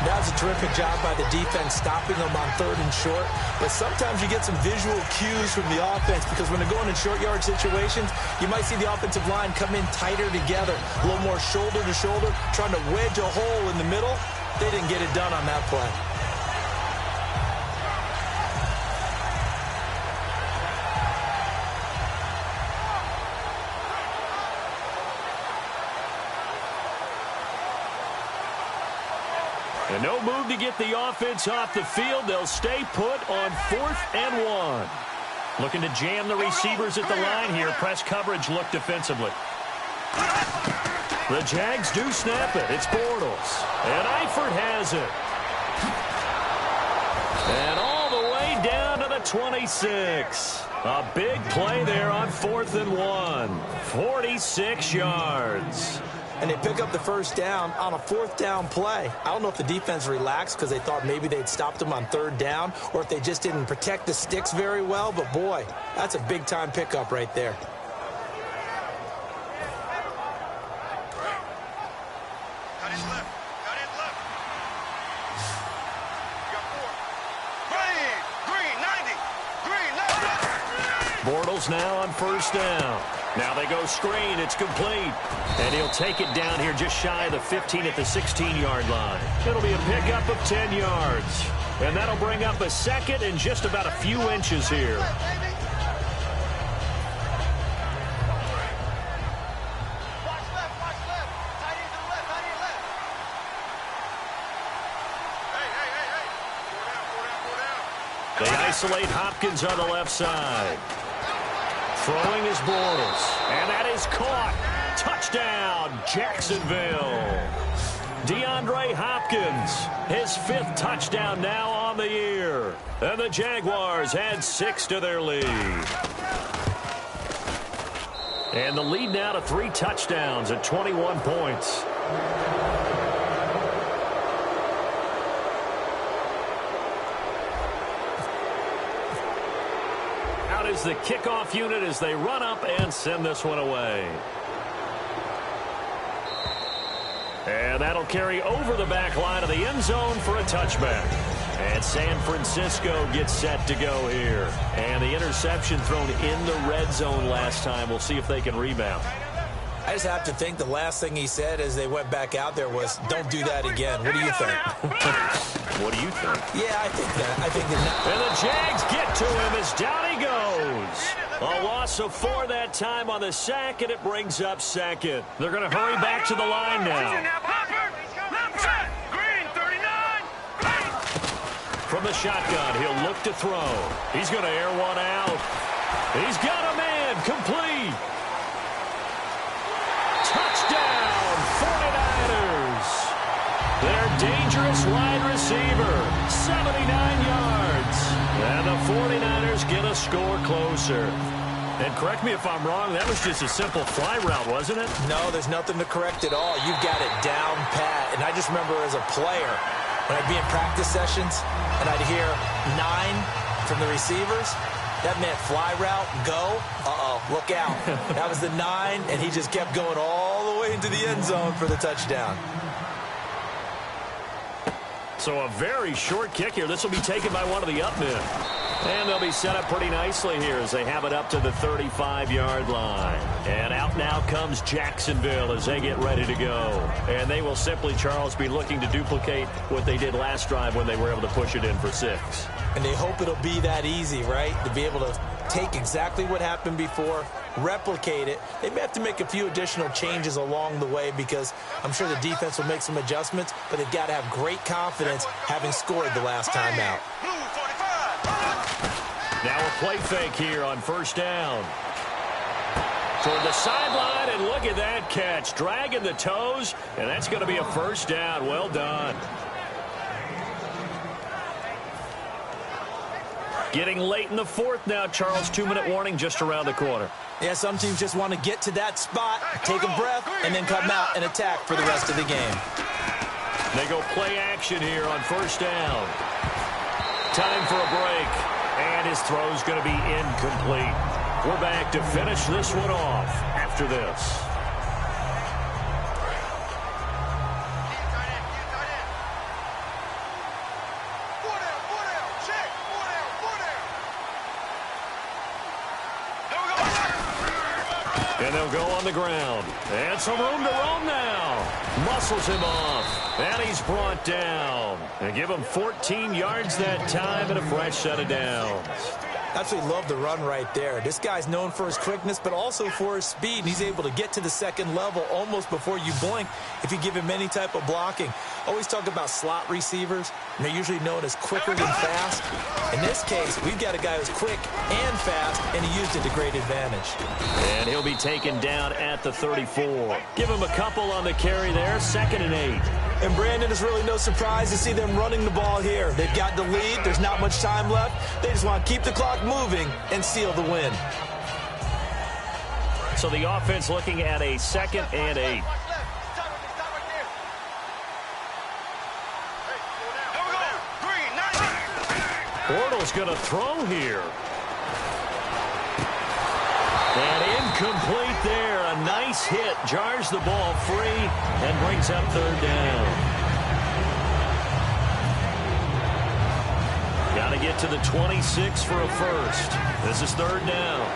That was a terrific job by the defense stopping them on 3rd and short. But sometimes you get some visual cues from the offense because when they're going in short yard situations, you might see the offensive line come in tighter together, a little more shoulder to shoulder, trying to wedge a hole in the middle. They didn't get it done on that play. And no move to get the offense off the field. They'll stay put on 4th and 1. Looking to jam the receivers at the line here. Press coverage look defensively. The Jags do snap it. It's Bortles. And Eifert has it. And all the way down to the 26. A big play there on 4th and 1. 46 yards. And they pick up the 1st down on a 4th down play. I don't know if the defense relaxed because they thought maybe they'd stopped them on 3rd down or if they just didn't protect the sticks very well. But, boy, that's a big-time pickup right there. Got his left. Got his left. You got 4. Green, 90. Green, 90. Bortles now on 1st down. Now they go screen. It's complete. And he'll take it down here just shy of the 15 at the 16-yard line. It'll be a pickup of 10 yards. And that'll bring up a 2nd and just about a few inches here. They isolate Hopkins on the left side. Throwing is Bortles. And that is caught. Touchdown, Jacksonville. DeAndre Hopkins, his 5th touchdown now on the year. And the Jaguars add 6 to their lead. And the lead now to 3 touchdowns at 21 points. Out is the kickoff unit as they run up and send this one away. And that'll carry over the back line of the end zone for a touchback. And San Francisco gets set to go here. And the interception thrown in the red zone last time. We'll see if they can rebound. I just have to think the last thing he said as they went back out there was, don't do that again. What do you think? What do you think? Yeah, I think that. And the Jags get to him as down he goes. A loss of 4 that time on the sack, and it brings up 2nd. They're going to hurry back to the line now. From the shotgun, he'll look to throw. He's going to air one out. He's got a man, complete. Touchdown, 49ers. Their dangerous wide receiver, 79 yards. And the 49ers get a score closer. And correct me if I'm wrong, that was just a simple fly route, wasn't it? No, there's nothing to correct at all. You've got it down pat. And I just remember as a player, when I'd be in practice sessions and I'd hear 9 from the receivers, that meant fly route, go, look out. That was the 9, and he just kept going all the way into the end zone for the touchdown. So a very short kick here. This will be taken by one of the up men. And they'll be set up pretty nicely here as they have it up to the 35-yard line. And out now comes Jacksonville as they get ready to go. And they will simply, Charles, be looking to duplicate what they did last drive when they were able to push it in for 6. And they hope it'll be that easy, right? To be able to take exactly what happened before, replicate it. They may have to make a few additional changes along the way because I'm sure the defense will make some adjustments, but they've got to have great confidence having scored the last time out. Now a play fake here on 1st down. Toward the sideline, and look at that catch. Dragging the toes, and that's going to be a 1st down. Well done. Getting late in the 4th now, Charles. 2-minute warning just around the corner. Yeah, some teams just want to get to that spot, take a breath, and then come out and attack for the rest of the game. They go play action here on 1st down. Time for a break. And his throw's going to be incomplete. We're back to finish this one off after this. And they'll go on the ground. And some room to roam now. Muscles him off. And he's brought down. And give him 14 yards that time and a fresh set of downs. Absolutely love the run right there. This guy's known for his quickness, but also for his speed. And he's able to get to the second level almost before you blink if you give him any type of blocking. Always talk about slot receivers, and they're usually known as quicker than fast. In this case, we've got a guy who's quick and fast, and he used it to great advantage. And he'll be taken down at the 34. Give him a couple on the carry there, 2nd and 8. And Brandon, is really no surprise to see them running the ball here. They've got the lead. There's not much time left. They just want to keep the clock moving and seal the win. So the offense looking at a 2nd and 8. Bortles going to throw here. And incomplete there. A nice hit. Jars the ball free and brings up 3rd down. Got to get to the 26 for a first. This is 3rd down.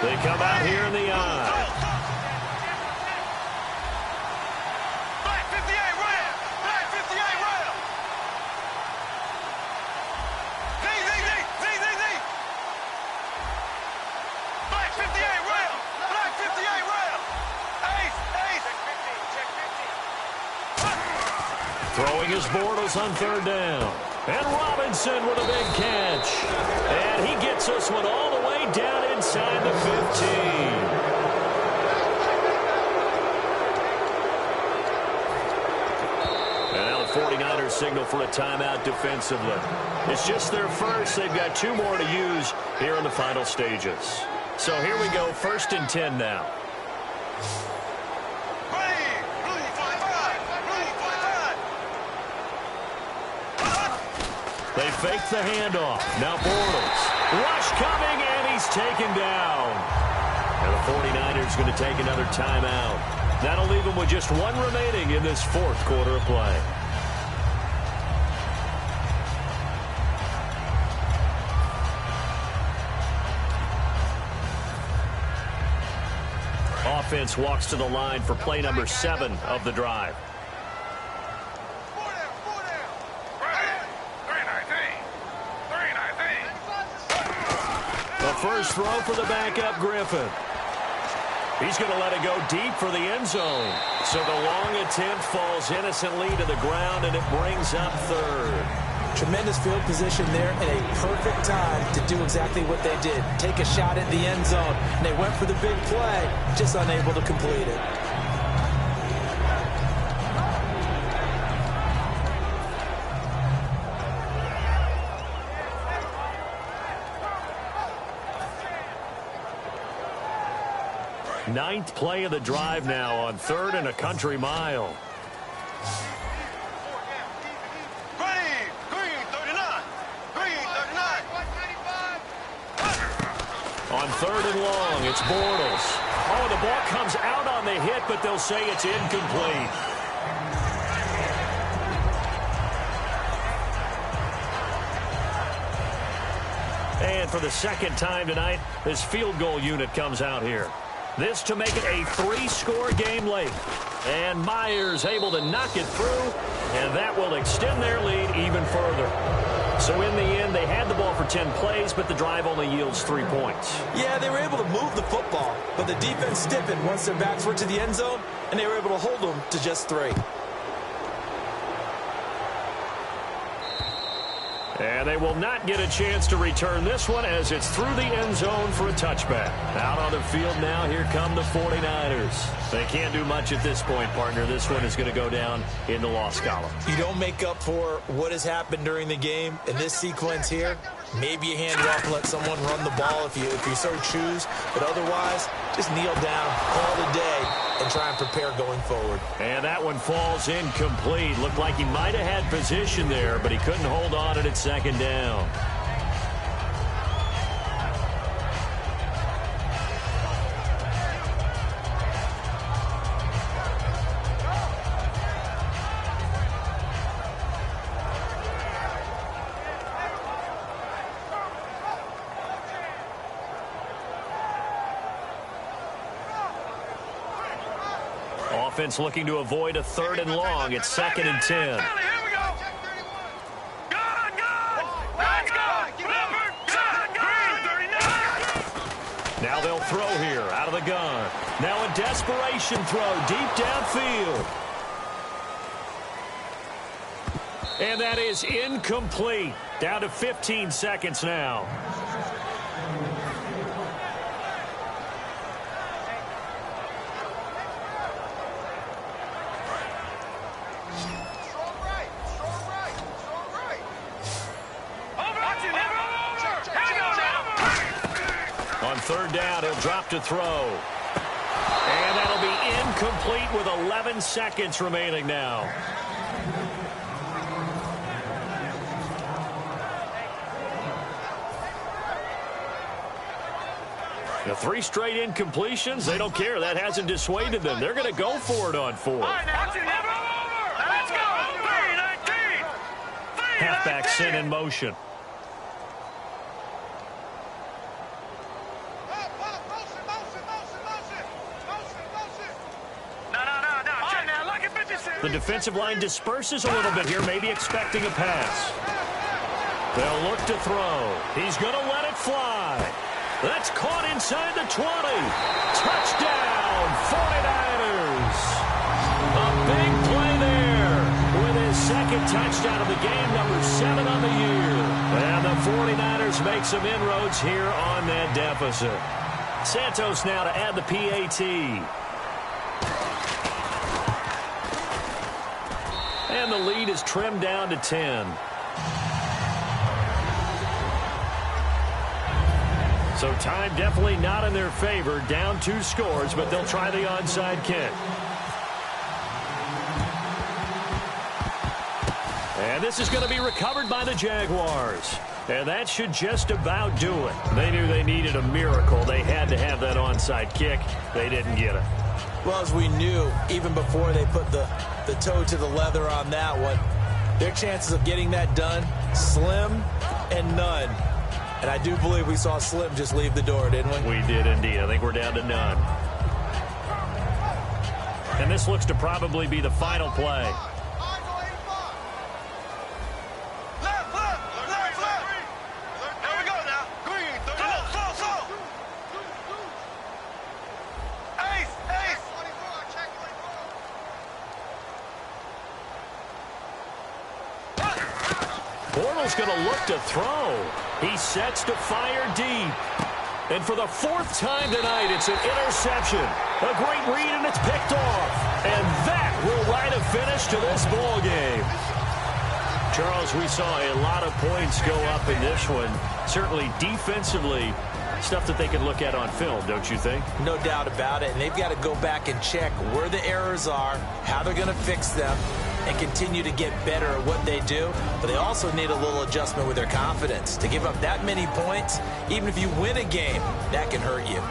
They come out here in the eye. Throwing his Bortles on 3rd down. And Robinson with a big catch. And he gets this one all the way down inside the 15. And now the 49ers signal for a timeout defensively. It's just their first. They've got 2 more to use here in the final stages. So here we go, 1st and 10 now. They fake the handoff. Now Bortles. Rush coming, and he's taken down. And the 49ers going to take another timeout. That'll leave them with just 1 remaining in this 4th quarter of play. Offense walks to the line for play number 7 of the drive. First throw for the backup Griffin. He's going to let it go deep for the end zone. So the long attempt falls innocently to the ground, and it brings up 3rd. Tremendous field position there and a perfect time to do exactly what they did. Take a shot at the end zone. And they went for the big play, just unable to complete it. Ninth play of the drive now on 3rd and a country mile. On 3rd and long, it's Bortles. Oh, the ball comes out on the hit, but they'll say it's incomplete. And for the 2nd time tonight, this field goal unit comes out here. This to make it a 3-score game late. And Myers able to knock it through, and that will extend their lead even further. So in the end, they had the ball for 10 plays, but the drive only yields 3 points. Yeah, they were able to move the football, but the defense stiffened once their backs were to the end zone, and they were able to hold them to just 3. And they will not get a chance to return this one as it's through the end zone for a touchback. Out on the field now, here come the 49ers. They can't do much at this point, partner. This one is going to go down in the loss column. You don't make up for what has happened during the game in this sequence here. Maybe you hand it off and let someone run the ball if you so choose. But otherwise, just kneel down, call it a day, and try and prepare going forward. And that one falls incomplete. Looked like he might have had position there, but he couldn't hold on at 2nd down. offense looking to avoid a 3rd and long. It's 2nd and 10. Here we go. Good, good. Let's go. Flipper. Good, good. Now they'll throw here out of the gun. Now a desperation throw deep downfield. And that is incomplete. Down to 15 seconds now. On 3rd down, he'll drop to throw. And that'll be incomplete with 11 seconds remaining now. The 3 straight incompletions, they don't care. That hasn't dissuaded them. They're going to go for it on 4th. Let's go. 3-19. Halfback sent in motion. The defensive line disperses a little bit here, maybe expecting a pass. They'll look to throw. He's going to let it fly. That's caught inside the 20. Touchdown, 49ers. A big play there with his 2nd touchdown of the game, number 7 on the year. And the 49ers make some inroads here on that deficit. Santos now to add the PAT. And the lead is trimmed down to 10. So time definitely not in their favor. Down 2 scores, but they'll try the onside kick. And this is going to be recovered by the Jaguars. And that should just about do it. They knew they needed a miracle. They had to have that onside kick. They didn't get it. Well, as we knew, even before they put the toe to the leather on that one, their chances of getting that done, slim and none. And I do believe we saw Slim just leave the door, didn't we? We did indeed. I think we're down to none. And this looks to probably be the final play. Bortles going to look to throw. He sets to fire deep. And for the 4th time tonight, it's an interception. A great read, and it's picked off. And that will write a finish to this ball game. Charles, we saw a lot of points go up in this one. Certainly defensively, stuff that they can look at on film, don't you think? No doubt about it. And they've got to go back and check where the errors are, how they're going to fix them, and continue to get better at what they do. But they also need a little adjustment with their confidence. To give up that many points, even if you win a game, that can hurt you.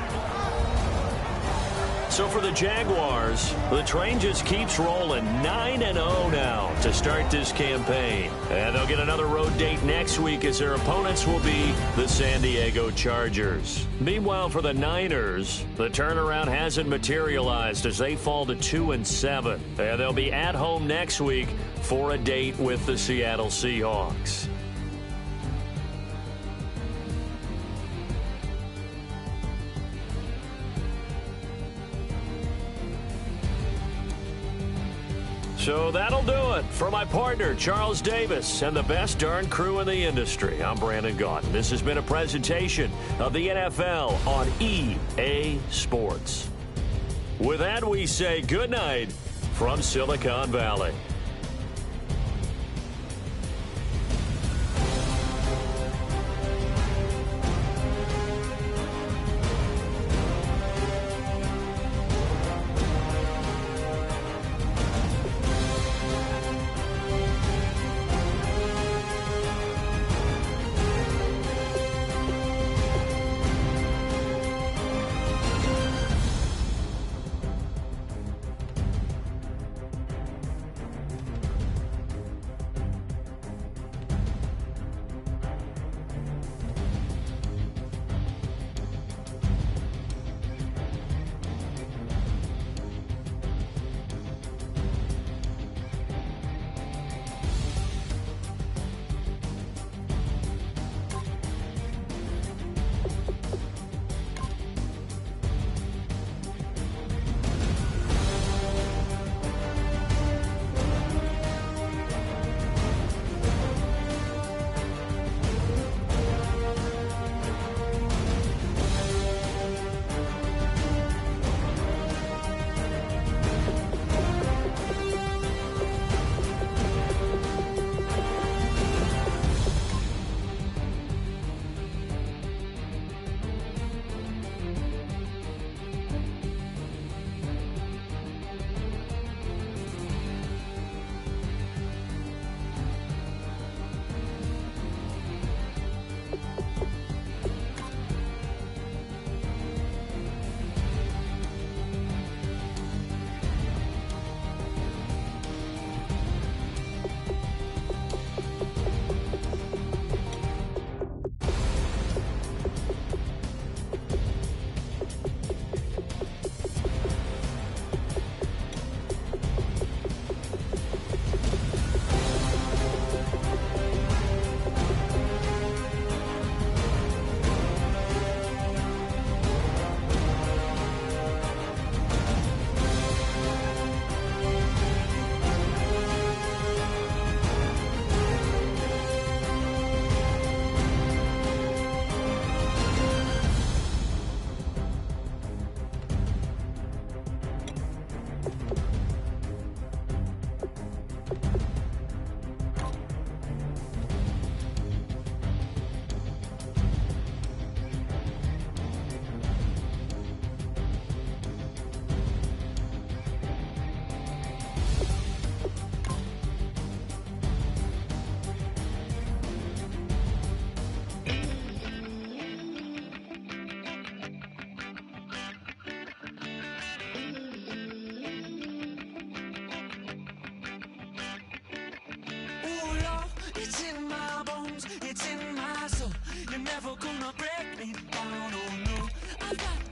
So for the Jaguars, the train just keeps rolling. 9-0 now to start this campaign. And they'll get another road date next week as their opponents will be the San Diego Chargers. Meanwhile, for the Niners, the turnaround hasn't materialized as they fall to 2-7. And they'll be at home next week for a date with the Seattle Seahawks. So that'll do it. For my partner, Charles Davis, and the best darn crew in the industry, I'm Brandon Gaudin. This has been a presentation of the NFL on EA Sports. With that, we say good night from Silicon Valley. I've got